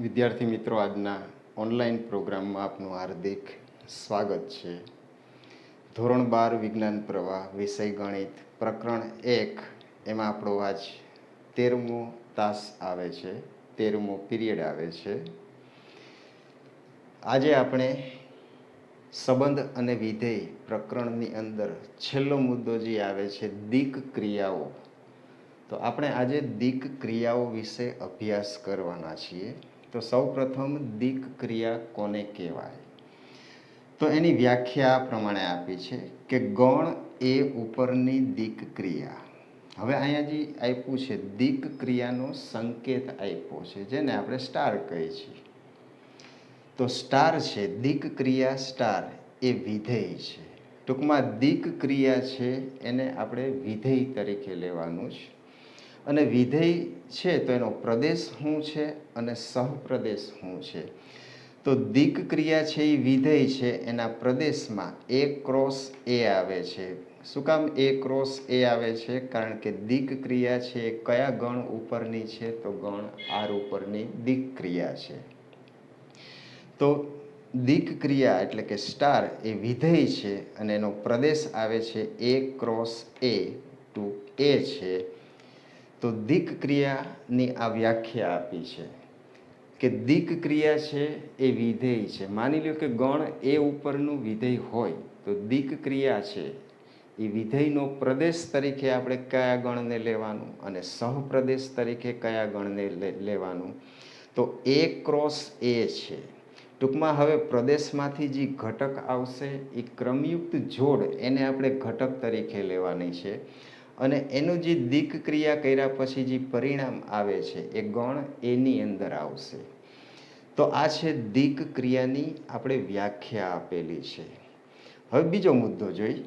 વિદ્યાર્થી મિત્રો, આજના ઓનલાઈન પ્રોગ્રામમાં આપનું હાર્દિક સ્વાગત છે. ધોરણ 12 વિજ્ઞાન પ્રવાહ વિષય ગણિત પ્રકરણ 1 એમાં આપણો આજ 13મો તાસ આવે છે, 13મો પીરિયડ આવે છે. આજે આપણે સંબંધ અને વિધેય પ્રકરણની અંદર છેલ્લો મુદ્દો જે આવે છે દિક ક્રિયાઓ. તો આપણે આજે દિક ક્રિયાઓ વિશે અભ્યાસ કરવાના છીએ. તો સૌપ્રથમ દિક ક્રિયા કોને કહેવાય? તો એની વ્યાખ્યા આ પ્રમાણે આપી છે કે ગણ એ ઉપરની દિક ક્રિયા. હવે અહીંયા જે આપ્યું છે દિક ક્રિયાનો સંકેત આપ્યો છે, જેને આપણે સ્ટાર કહીએ છીએ. તો સ્ટાર છે, દિક ક્રિયા સ્ટાર એ વિધેય છે. ટૂંકમાં દિક ક્રિયા છે એને આપણે વિધેય તરીકે લેવાનું છે. અને વિધેય છે તો એનો પ્રદેશ શું છે અને સહપ્રદેશ શું છે? તો દિક ક્રિયા છે એ વિધેય છે, એના પ્રદેશમાં A ક્રોસ A આવે છે. શું કામ A ક્રોસ A આવે છે? કારણ કે દિક ક્રિયા છે એ કયા ગણ ઉપરની છે? તો ગણ R ઉપરની દિક ક્રિયા છે. તો દિક ક્રિયા એટલે કે સ્ટાર એ વિધેય છે અને એનો પ્રદેશ આવે છે A cross A to A છે. તો દિક ક્રિયાની આ વ્યાખ્યા આપી છે કે દિક ક્રિયા છે એ વિધેય છે. માની લો કે ગણ એ ઉપરનું વિધેય હોય તો દિક ક્રિયા છે એ વિધેયનો પ્રદેશ તરીકે આપણે કયા ગણને લેવાનું અને સહપ્રદેશ તરીકે કયા ગણને લેવાનું? તો A ક્રોસ A છે. ટૂંકમાં હવે પ્રદેશમાંથી જે ઘટક આવશે એ ક્રમયુક્ત જોડ એને આપણે ઘટક તરીકે લેવાની છે. અને એનું જે દિક ક્રિયા કર્યા પછી જે પરિણામ આવે છે એ ગણ એની અંદર આવશે. તો આ છે દિક ક્રિયાની આપણે વ્યાખ્યા આપેલી છે. હવે બીજો મુદ્દો જોઈ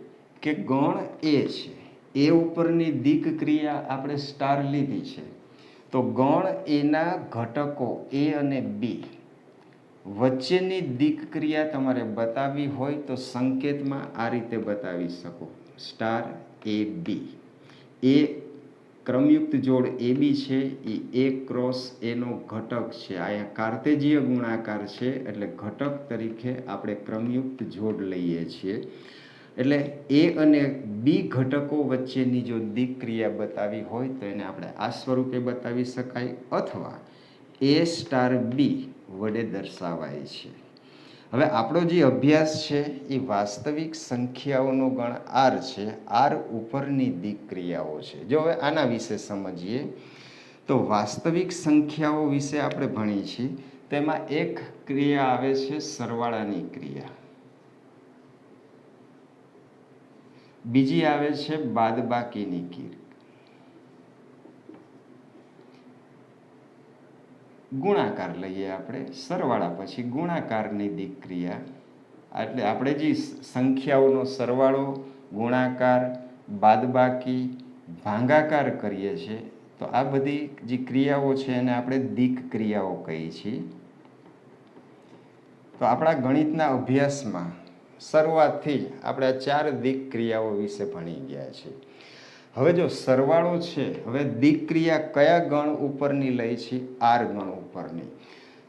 કે ગણ એ છે, એ ઉપરની દિક ક્રિયા આપણે સ્ટાર લીધી છે. તો ગણ એના ઘટકો A અને B વચ્ચેની દિક ક્રિયા તમારે બતાવવી હોય તો સંકેતમાં આ રીતે બતાવી શકો: સ્ટાર AB. એ ક્રમયુક્ત જોડ AB છે એ A ક્રોસ Aનો ઘટક છે. અહીંયા કાર્તેજીય ગુણાકાર છે એટલે ઘટક તરીકે આપણે ક્રમયુક્ત જોડ લઈએ છીએ. એટલે A અને B ઘટકો વચ્ચેની જો દિક ક્રિયા બતાવી હોય તો એને આપણે આ સ્વરૂપે બતાવી શકાય, અથવા A સ્ટાર B વડે દર્શાવાય છે. હવે આપણો જે અભ્યાસ છે એ વાસ્તવિક સંખ્યાઓનો ગણ R છે, R ઉપરની દિક ક્રિયાઓ છે. જો હવે આના વિશે સમજીએ તો વાસ્તવિક સંખ્યાઓ વિશે આપણે ભણીએ છીએ. તેમાં એક ક્રિયા આવે છે સરવાળાની ક્રિયા, બીજી આવે છે બાદબાકીની ક્રિયા, ગુણાકાર લઈએ આપણે, સરવાળા પછી ગુણાકારની દિક ક્રિયા. એટલે આપણે જે સંખ્યાઓનો સરવાળો, ગુણાકાર, બાદબાકી, ભાગાકાર કરીએ છીએ તો આ બધી જે ક્રિયાઓ છે એને આપણે દિક ક્રિયાઓ કહીએ છીએ. તો આપણા ગણિતના અભ્યાસમાં શરૂઆતથી જ આપણે આ 4 દિક ક્રિયાઓ વિશે ભણી ગયા છીએ. હવે જો સરવાળો છે, હવે દિક ક્રિયા કયા ગણ ઉપરની લઈ છે? R ગણ ઉપરની.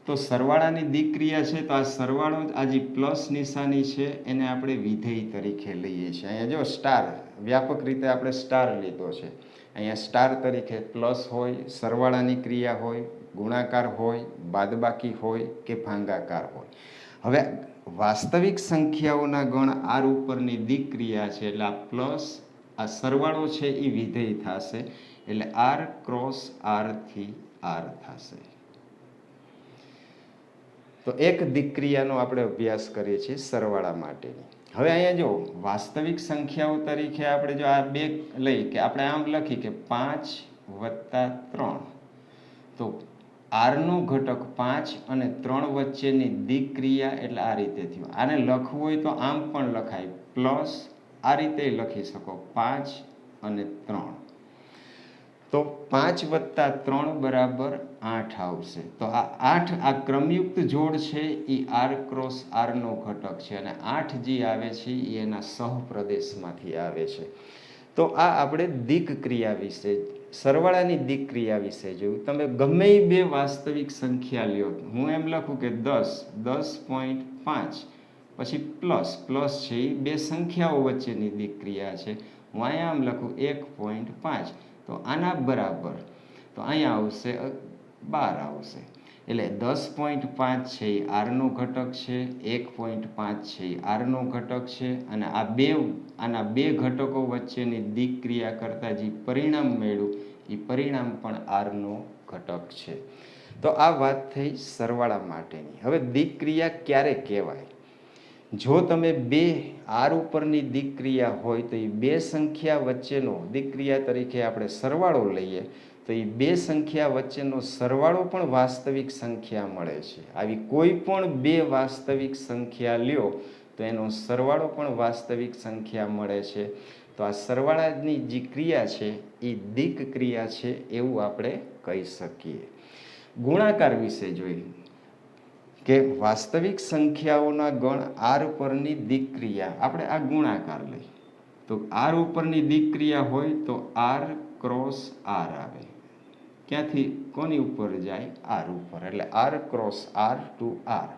તો સરવાળાની દિક ક્રિયા છે તો આ સરવાળો, આ જે પ્લસ નિશાની છે એને આપણે વિધેય તરીકે લઈએ છીએ. અહીંયા જો સ્ટાર, વ્યાપક રીતે આપણે સ્ટાર લીધો છે. અહીંયા સ્ટાર તરીકે પ્લસ હોય, સરવાળાની ક્રિયા હોય, ગુણાકાર હોય, બાદબાકી હોય કે ભાગાકાર હોય. હવે વાસ્તવિક સંખ્યાઓના ગણ R ઉપરની દિક ક્રિયા છે એટલે આ પ્લસ, આ સરવાળો છે એ વિધેય થશે. એટલે R ક્રોસ R થી R થશે. તો એક દિક ક્રિયાનો આપણે અભ્યાસ કરીએ છીએ સરવાળા માટેની. હવે અહીંયા જો વાસ્તવિક સંખ્યાઓ તરીકે આપણે જો આ બે લઈ કે આપણે આમ લખી કે 5 વત્તા 3, તો R નો ઘટક 5 અને 3 વચ્ચેની દિક ક્રિયા એટલે આ રીતે થયું. આને લખવું હોય તો આમ પણ લખાય, પ્લસ આ રીતે લખી શકો 5 અને 3. તો 5 વત્તા 3 બરાબર 8 આવશે. તો આ 8 આ ક્રમયુક્ત જોડ છે એ R ક્રોસ R નો ઘટક છે અને 8 જે આવે છે એ એના સહપ્રદેશમાંથી આવે છે. તો આ આપણે દિક ક્રિયા વિશે સરવાળાની દિક ક્રિયા વિશે જોયું. તમે ગમે એ બે વાસ્તવિક સંખ્યા લ્યો, હું એમ લખું કે 10.5 પછી પ્લસ છે એ બે સંખ્યાઓ વચ્ચેની દિક ક્રિયા છે. હું અહીંયા આમ લખું 1.5, તો આના બરાબર, તો અહીંયા આવશે 12 આવશે. એટલે 10.5 છે એ આરનો ઘટક છે, 1.5 છે એ આરનો ઘટક છે, અને આના બે ઘટકો વચ્ચેની દિક ક્રિયા કરતા જે પરિણામ મળ્યું એ પરિણામ પણ આરનો ઘટક છે. તો આ વાત થઈ સરવાળા માટેની. હવે દિક ક્રિયા ક્યારે કહેવાય? જો તમે બે આર ઉપરની દિક ક્રિયા હોય તો એ બે સંખ્યા વચ્ચેનો દિક ક્રિયા તરીકે આપણે સરવાળો લઈએ, તો એ બે સંખ્યા વચ્ચેનો સરવાળો પણ વાસ્તવિક સંખ્યા મળે છે. આવી કોઈ પણ બે વાસ્તવિક સંખ્યા લ્યો તો એનો સરવાળો પણ વાસ્તવિક સંખ્યા મળે છે. તો આ સરવાળાની જે ક્રિયા છે એ દિક ક્રિયા છે એવું આપણે કહી શકીએ. ગુણાકાર વિશે જોઈએ કે વાસ્તવિક સંખ્યાઓના ગણ આર પરની દિક ક્રિયા, આપણે આ ગુણાકાર લઈએ તો આર ઉપરની દિક ક્રિયા હોય તો આર ક્રોસ આર આવે. ક્યાંથી કોની ઉપર જાય? આર ઉપર. એટલે R cross R to R.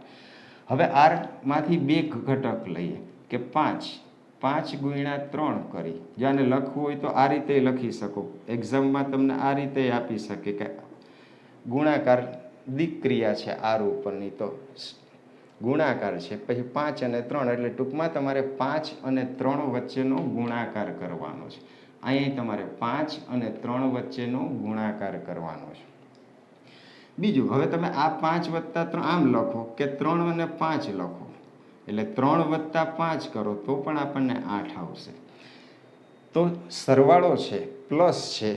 હવે આરમાંથી બે ઘટક લઈએ કે 5 ગુણ્યા 3 કરી. જાને લખવું હોય તો આ રીતે લખી શકો. એક્ઝામમાં તમને આ રીતે આપી શકે કે ગુણાકાર દિક ક્રિયા છે આર ઉપરની, તો ગુણાકાર છે, પછી 5 અને 3, એટલે ટૂંકમાં તમારે 5 અને 3 વચ્ચેનો ગુણાકાર કરવાનો છે. અહીં તમારે 5 અને 3 વચ્ચેનો ગુણાકાર કરવાનો છે. બીજું, હવે તમે આ 5 વત્તા 3 આમ લખો કે 3 અને 5 લખો, એટલે 3 વત્તા 5 કરો તો પણ આપણને 8 આવશે. તો સરવાળો છે, પ્લસ છે,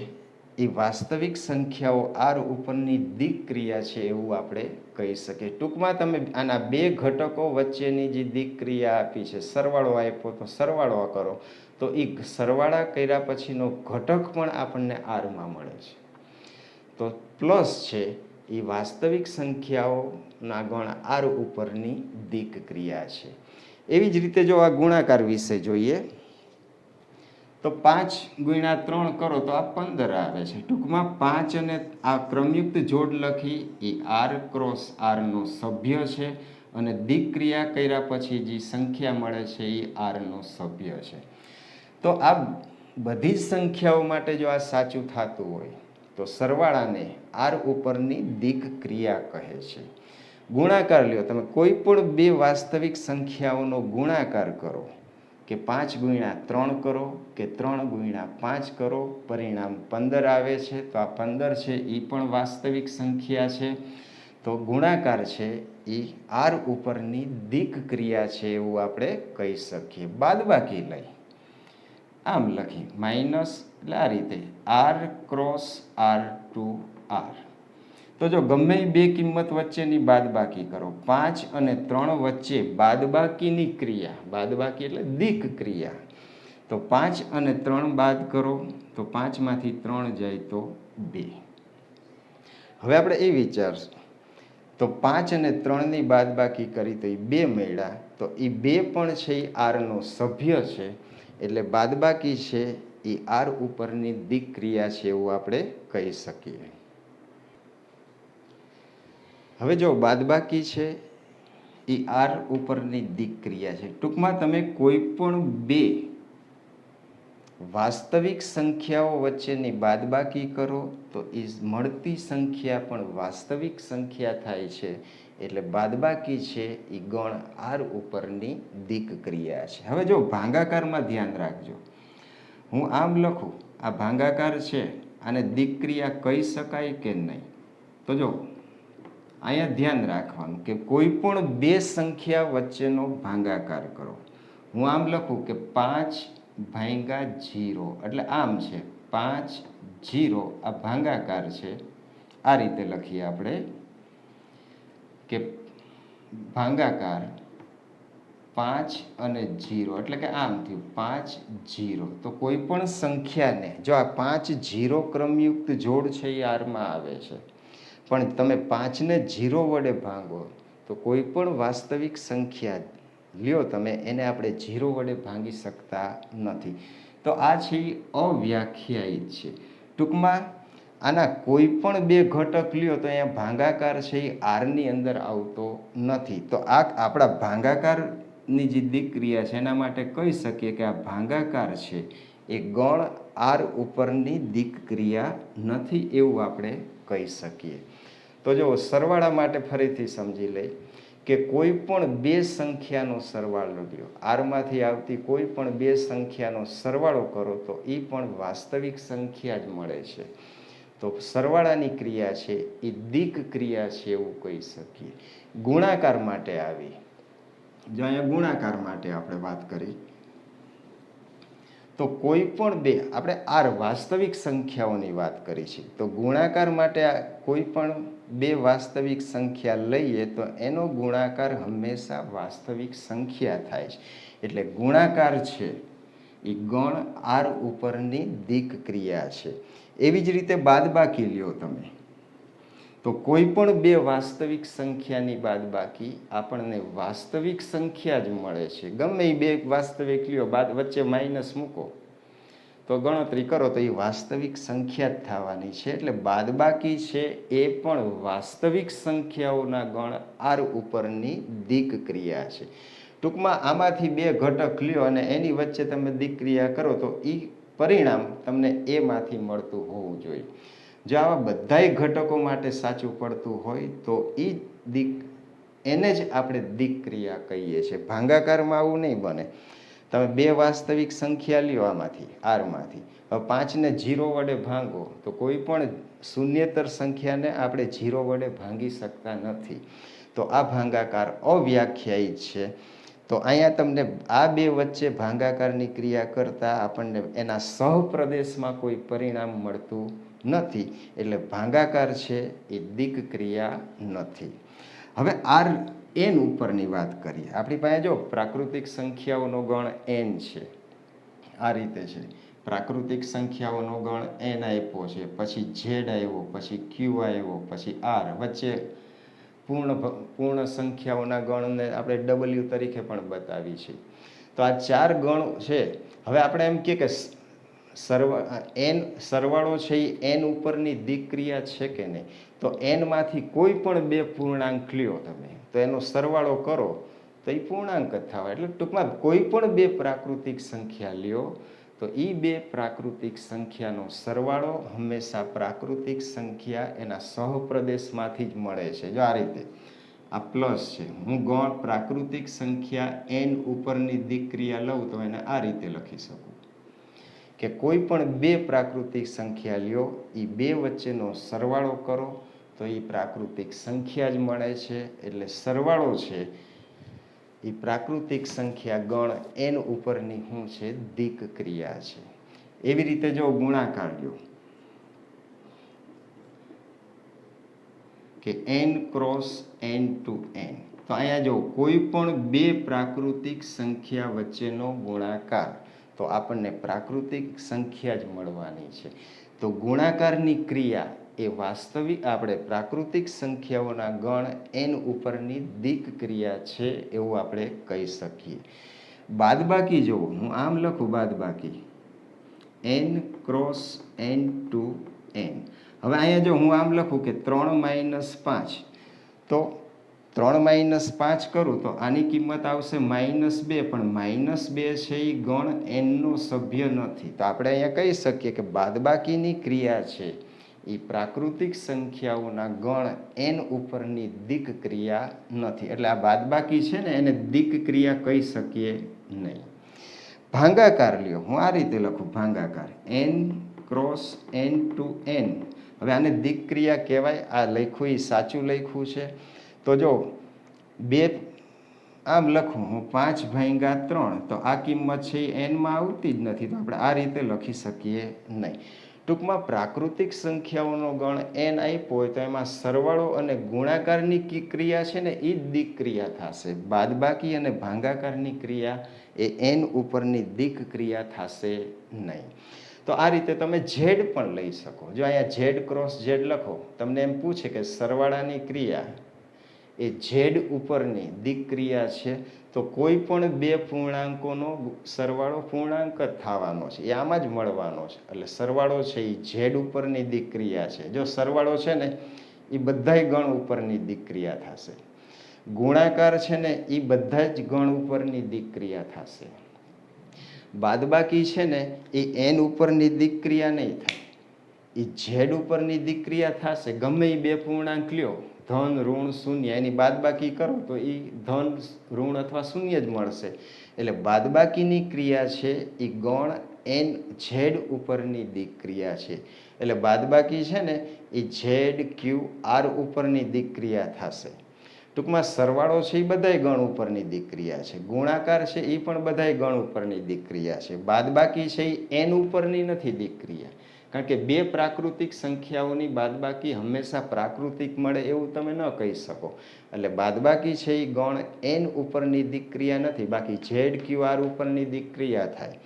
એ વાસ્તવિક સંખ્યાઓ આર ઉપરની દિક ક્રિયા છે એવું આપણે કહી શકીએ. ટૂંકમાં તમે આના બે ઘટકો વચ્ચેની જે દિક ક્રિયા આપી છે, સરવાળો આપ્યો તો સરવાળો કરો, તો એ સરવાળા કર્યા પછીનો ઘટક પણ આપણને આરમાં મળે છે. તો પ્લસ છે એ વાસ્તવિક સંખ્યાઓના ગણ આર ઉપરની દિક ક્રિયા છે. એવી જ રીતે જો આ ગુણાકાર વિશે જોઈએ તો 5 ગુણ્યા 3 કરો તો આ 15 આવે છે. ટૂંકમાં 5 અને આ ક્રમયુક્ત જોડ લખી એ આર ક્રોસ આરનો સભ્ય છે, અને દિક ક્રિયા કર્યા પછી જે સંખ્યા મળે છે એ આરનો સભ્ય છે. તો આ બધી જ સંખ્યાઓ માટે જો આ સાચું થતું હોય તો સરવાળાને આર ઉપરની દિક ક્રિયા કહે છે. ગુણાકાર લ્યો, તમે કોઈ પણ બે વાસ્તવિક સંખ્યાઓનો ગુણાકાર કરો, કે 5 ગુણ્યા 3 કરો કે 3 ગુણ્યા 5 કરો, પરિણામ 15 આવે છે. તો આ 15 છે એ પણ વાસ્તવિક સંખ્યા છે. તો ગુણાકાર છે એ આર ઉપરની દિક ક્રિયા છે એવું આપણે કહી શકીએ. બાદબાકી લઈ આમ લખી માઇનસ, એટલે આ રીતે R cross R to R. તો જો ગમે બે કિંમત વચ્ચેની બાદબાકી કરો, 5 અને 3 વચ્ચે બાદબાકીની ક્રિયા, બાદબાકી એટલે દિક ક્રિયા, તો 5 અને 3 બાદ કરો તો 5 માંથી 3 જાય તો 2. હવે આપણે એ વિચારશું તો 5 અને 3ની બાદબાકી કરી તો એ 2 મળ્યા, તો એ 2 પણ છે એ આરનો સભ્ય છે. એટલે બાદબાકી છે એ આર ઉપરની દિક ક્રિયા છે એવું આપણે કહી શકીએ. હવે જો બાદબાકી છે એ આર ઉપરની દિક ક્રિયા છે. ટૂંકમાં તમે કોઈ પણ બે વાસ્તવિક સંખ્યાઓ વચ્ચેની બાદબાકી કરો તો એ મળતી સંખ્યા પણ વાસ્તવિક સંખ્યા થાય છે. એટલે બાદબાકી છે એ ગણ આર ઉપરની દિક ક્રિયા છે. હવે જો ભાગાકારમાં ધ્યાન રાખજો, હું આમ લખું, આ ભાગાકાર છે, આને દિક ક્રિયા કહી શકાય કે નહીં? તો જો અહીંયા ધ્યાન રાખવાનું કે કોઈ પણ બે સંખ્યા વચ્ચેનો ભાગાકાર કરો. હું આમ લખું કે 5/0, એટલે આમ છે 5/0, આ ભાગાકાર છે. આ રીતે લખીએ આપણે કે ભાગાકાર 5 અને 0, એટલે કે આમ થયું 5/0. તો કોઈ પણ સંખ્યાને જો આ 5/0 ક્રમયુક્ત જોડ છે એ આરમાં આવે છે, પણ તમે 5ને 0 વડે ભાંગો તો કોઈ પણ વાસ્તવિક સંખ્યા લ્યો તમે, એને આપણે 0 વડે ભાંગી શકતા નથી. તો આ છે એ અવ્યાખ્યાયિત છે. ટૂંકમાં આના કોઈ પણ બે ઘટક લ્યો તો અહીંયા ભાગાકાર છે એ આરની અંદર આવતો નથી. તો આ આપણા ભાગાકારની જે દિક ક્રિયા છે એના માટે કહી શકીએ કે આ ભાગાકાર છે એ ગણ આર ઉપરની દિક ક્રિયા નથી, એવું આપણે કહી શકીએ. તો જો સરવાળા માટે ફરીથી સમજી લઈ કે કોઈ પણ બે સંખ્યાનો સરવાળો લ્યો, આરમાંથી આવતી કોઈ પણ બે સંખ્યાનો સરવાળો કરો તો એ પણ વાસ્તવિક સંખ્યા જ મળે છે. તો સરવાળાની ક્રિયા છે એ દિક ક્રિયા છે એવું કહી શકીએ. ગુણાકાર માટે આવી, જો અહીંયા ગુણાકાર માટે આપણે વાત કરી તો કોઈ પણ બે, આપણે આર વાસ્તવિક સંખ્યાઓની વાત કરી છે, તો ગુણાકાર માટે કોઈ પણ બે વાસ્તવિક સંખ્યા લઈએ તો એનો ગુણાકાર હંમેશા વાસ્તવિક સંખ્યા થાય છે. એટલે ગુણાકાર છે એ ગણ આર ઉપરની દિક ક્રિયા છે. એવી જ રીતે બાદબાકી લ્યો તમે, તો કોઈ પણ બે વાસ્તવિક સંખ્યાની બાદબાકી આપણને વાસ્તવિક સંખ્યા જ મળે છે. ગમે એ બે વાસ્તવિક લ્યો, વચ્ચે માઇનસ મૂકો તો ગણતરી કરો તો એ વાસ્તવિક સંખ્યા જ થવાની છે. એટલે બાદબાકી છે એ પણ વાસ્તવિક સંખ્યાઓના ગણ આર ઉપરની દિક ક્રિયા છે. ટૂંકમાં આમાંથી બે ઘટક લ્યો અને એની વચ્ચે તમે દિક ક્રિયા કરો તો એ પરિણામ તમને એમાંથી મળતું હોવું જોઈએ. જો આવા બધાય ઘટકો માટે સાચું પડતું હોય તો એ દિક, એને જ આપણે દિક ક્રિયા કહીએ છીએ. ભાગાકારમાં આવું નહીં બને. તમે બે વાસ્તવિક સંખ્યા લ્યો આમાંથી, આરમાંથી, હવે 5ને 0 વડે ભાંગો તો કોઈ પણ શૂન્યેતર સંખ્યાને આપણે 0 વડે ભાંગી શકતા નથી. તો આ ભાગાકાર અવ્યાખ્યાયિત છે. તો અહીંયા તમને આ બે વચ્ચે ભાગાકારની ક્રિયા કરતા આપણને એના સહપ્રદેશમાં કોઈ પરિણામ મળતું નથી. એટલે ભાગાકાર છે એ દિક ક્રિયા નથી. હવે આર એન ઉપરની વાત કરીએ. આપણી પાસે જો પ્રાકૃતિક સંખ્યાઓનો ગણ એન છે, આ રીતે છે. પ્રાકૃતિક સંખ્યાઓનો ગણ એન આપ્યો છે, પછી ઝેડ આવ્યો, પછી ક્યુ આવ્યો, પછી આર, વચ્ચે પૂર્ણ સંખ્યાઓના ગણને આપણે ડબલ્યુ તરીકે પણ બતાવી છે. તો આ ચાર ગણ છે. હવે આપણે એમ કે સરવાળો છે એ એન ઉપરની દિક ક્રિયા છે કે નહીં, તો એનમાંથી કોઈ પણ બે પૂર્ણાંક લ્યો તમે તો એનો સરવાળો કરો તો એ પૂર્ણાંક જ થવા. એટલે ટૂંકમાં કોઈ પણ બે પ્રાકૃતિક સંખ્યા લ્યો તો એ બે પ્રાકૃતિક સંખ્યાનો સરવાળો હંમેશા પ્રાકૃતિક સંખ્યા એના સહપ્રદેશમાંથી જ મળે છે. જો આ રીતે આ પ્લસ છે, હું ગણ પ્રાકૃતિક સંખ્યા એન ઉપરની દિક ક્રિયા લઉં તો એને આ રીતે લખી શકું કે કોઈ પણ બે પ્રાકૃતિક સંખ્યા લ્યો, એ બે વચ્ચેનો સરવાળો કરો તો એ પ્રાકૃતિક સંખ્યા જ મળે છે. એટલે સરવાળો છે એ પ્રાકૃતિક સંખ્યા ગણ એન ઉપરની શું છે, દિક ક્રિયા છે. એવી રીતે જો ગુણાકાર લ્યો કે n cross n to n, તો અહીંયા જો કોઈ પણ બે પ્રાકૃતિક સંખ્યા વચ્ચેનો ગુણાકાર તો આપણને પ્રાકૃતિક સંખ્યા જ મળવાની છે. તો ગુણાકારની ક્રિયા એ વાસ્તવિક, આપણે પ્રાકૃતિક સંખ્યાઓના ગણ એન ઉપરની દિક ક્રિયા છે એવું આપણે કહી શકીએ. બાદબાકી જો હું આમ લખું, બાદબાકી n cross n to n. હવે અહીંયા જો હું આમ લખું કે 3 - 5, તો 3 - 5 કરું તો આની કિંમત આવશે -2, પણ -2 છે એ ગણ એનનો સભ્ય નથી. તો આપણે અહીંયા કહી શકીએ કે બાદબાકીની ક્રિયા છે એ પ્રાકૃતિક સંખ્યાઓના ગણ એન ઉપરની દિક ક્રિયા નથી. એટલે આ બાદબાકી છે ને એને દિક ક્રિયા કહી શકીએ નહીં. ભાગાકાર લ્યો, હું આ રીતે લખું, ભાગાકાર n cross n to n. હવે આને દિક ક્રિયા કહેવાય. આ લખ્યું એ સાચું લખ્યું છે. તો જો બે આમ લખું હું 5/3, તો આ કિંમત છે એ એનમાં આવતી જ નથી, તો આપણે આ રીતે લખી શકીએ નહીં. ટૂંકમાં પ્રાકૃતિક સંખ્યાઓનો ગણ એન આપ્યો હોય તો એમાં સરવાળો અને ગુણાકારની ક્રિયા છે ને એ જ દિક ક્રિયા થશે. બાદબાકી અને ભાગાકારની ક્રિયા એ એન ઉપરની દિક ક્રિયા થશે નહીં. તો આ રીતે તમે ઝેડ પણ લઈ શકો. જો અહીંયા ઝેડ ક્રોસ ઝેડ લખો, તમને એમ પૂછે કે સરવાળાની ક્રિયા એ ઝેડ ઉપરની દિક ક્રિયા છે, તો કોઈ પણ બે પૂર્ણાંકોનો સરવાળો પૂર્ણાંક જ થવાનો છે, એ આમાં જ મળવાનો છે. એટલે સરવાળો છે એ ઝેડ ઉપરની દિક્ક્રિયા છે. જો સરવાળો છે ને એ બધાય ગણ ઉપરની દિક્ક્રિયા થશે. ગુણાકાર છે ને એ બધા જ ગણ ઉપરની દિક્ક્રિયા થશે. બાદબાકી છે ને એ એન ઉપરની દિક્ક્રિયા નહીં થાય, એ ઝેડ ઉપરની દિક્ક્રિયા થશે. ગમે એ બે પૂર્ણાંક લ્યો, ધન ઋણ શૂન્ય, એની બાદબાકી કરો તો એ ધન ઋણ અથવા શૂન્ય જ મળશે. એટલે બાદબાકીની ક્રિયા છે એ ગણ એન ઝેડ ઉપરની દિક્ક્રિયા છે. એટલે બાદબાકી છે ને એ ઝેડ ક્યુ આર ઉપરની દિક્ક્રિયા થશે. ટૂંકમાં સરવાળો છે એ બધાય ગણ ઉપરની દિક્ક્રિયા છે, ગુણાકાર છે એ પણ બધાય ગણ ઉપરની દિક્ક્રિયા છે. બાદબાકી છે એ એન ઉપરની નથી દિક્ક્રિયા, કારણ કે બે પ્રાકૃતિક સંખ્યાઓની બાદબાકી હંમેશા પ્રાકૃતિક મળે એવું તમે ન કહી શકો. એટલે બાદબાકી છે એ ગણ એન ઉપરની દિક્ક્રિયા નથી, બાકી ઝેડ ક્યુ આર ઉપરની દિક્ક્રિયા થાય.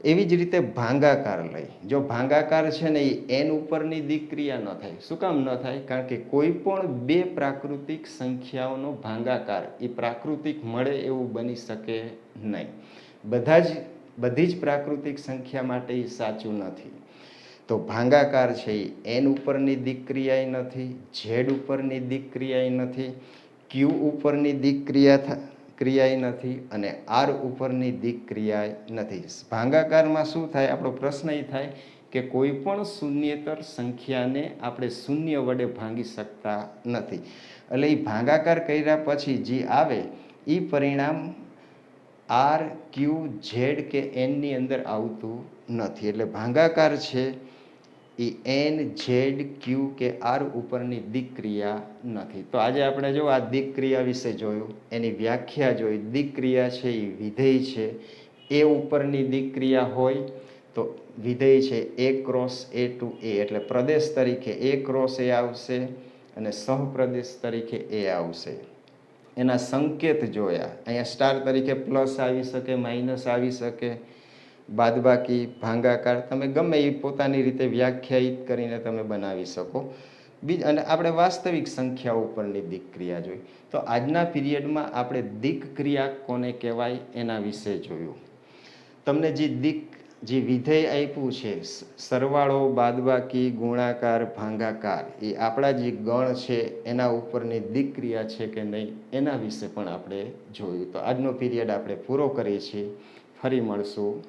એવી જ રીતે ભાંગાકાર લઈ, જો ભાંગાકાર છે ને એ એન ઉપરની દિક્ક્રિયા ન થાય. શું કામ ન થાય? કારણ કે કોઈ પણ બે પ્રાકૃતિક સંખ્યાઓનો ભાંગાકાર એ પ્રાકૃતિક મળે એવું બની શકે નહીં. બધી જ પ્રાકૃતિક સંખ્યા માટે એ સાચું નથી. તો ભાંગાકાર છે એ એન ઉપરની દિક્ક્રિયાય નથી, ઝેડ ઉપરની દિક્ક્રિયાય નથી, ક્યુ ઉપરની ક્રિયાય નથી અને આર ઉપરની દિક્ક્રિયાય નથી. ભાંગાકારમાં શું થાય? આપણો પ્રશ્ન એ થાય કે કોઈ પણ શૂન્યેતર સંખ્યાને આપણે શૂન્ય વડે ભાંગી શકતા નથી. એટલે એ ભાંગાકાર કર્યા પછી જે આવે એ પરિણામ આર ક્યુ ઝેડ કે એનની અંદર આવતું નથી. એટલે ભાંગાકાર છે એ એન ઝેડ ક્યુ કે આર ઉપરની દિક્ક્રિયા નથી. તો આજે આપણે જો આ દિક્ક્રિયા વિશે જોયું, એની વ્યાખ્યા જોઈ. દિક્ક્રિયા છે એ વિધેય છે, એ ઉપરની દિક્ક્રિયા હોય તો વિધેય છે એ ક્રોસ એ ટુ એ, એટલે પ્રદેશ તરીકે એ ક્રોસ એ આવશે અને સહપ્રદેશ તરીકે એ આવશે. એના સંકેત જોયા, અહીંયા સ્ટાર તરીકે પ્લસ આવી શકે, માઇનસ આવી શકે, બાદબાકી, ભાંગાકાર, તમે ગમે એ પોતાની રીતે વ્યાખ્યાયિત કરીને તમે બનાવી શકો. અને આપણે વાસ્તવિક સંખ્યાઓ ઉપરની દિક્ક્રિયા જોઈ. તો આજના પીરિયડમાં આપણે દિક્ક્રિયા કોને કહેવાય એના વિશે જોયું. તમને જે વિધેય આપ્યું છે, સરવાળો, બાદબાકી, ગુણાકાર, ભાંગાકાર, એ આપણા જે ગણ છે એના ઉપરની દિક્ક્રિયા છે કે નહીં એના વિશે પણ આપણે જોયું. તો આજનો પીરિયડ આપણે પૂરો કરીએ છીએ. ફરી મળશું.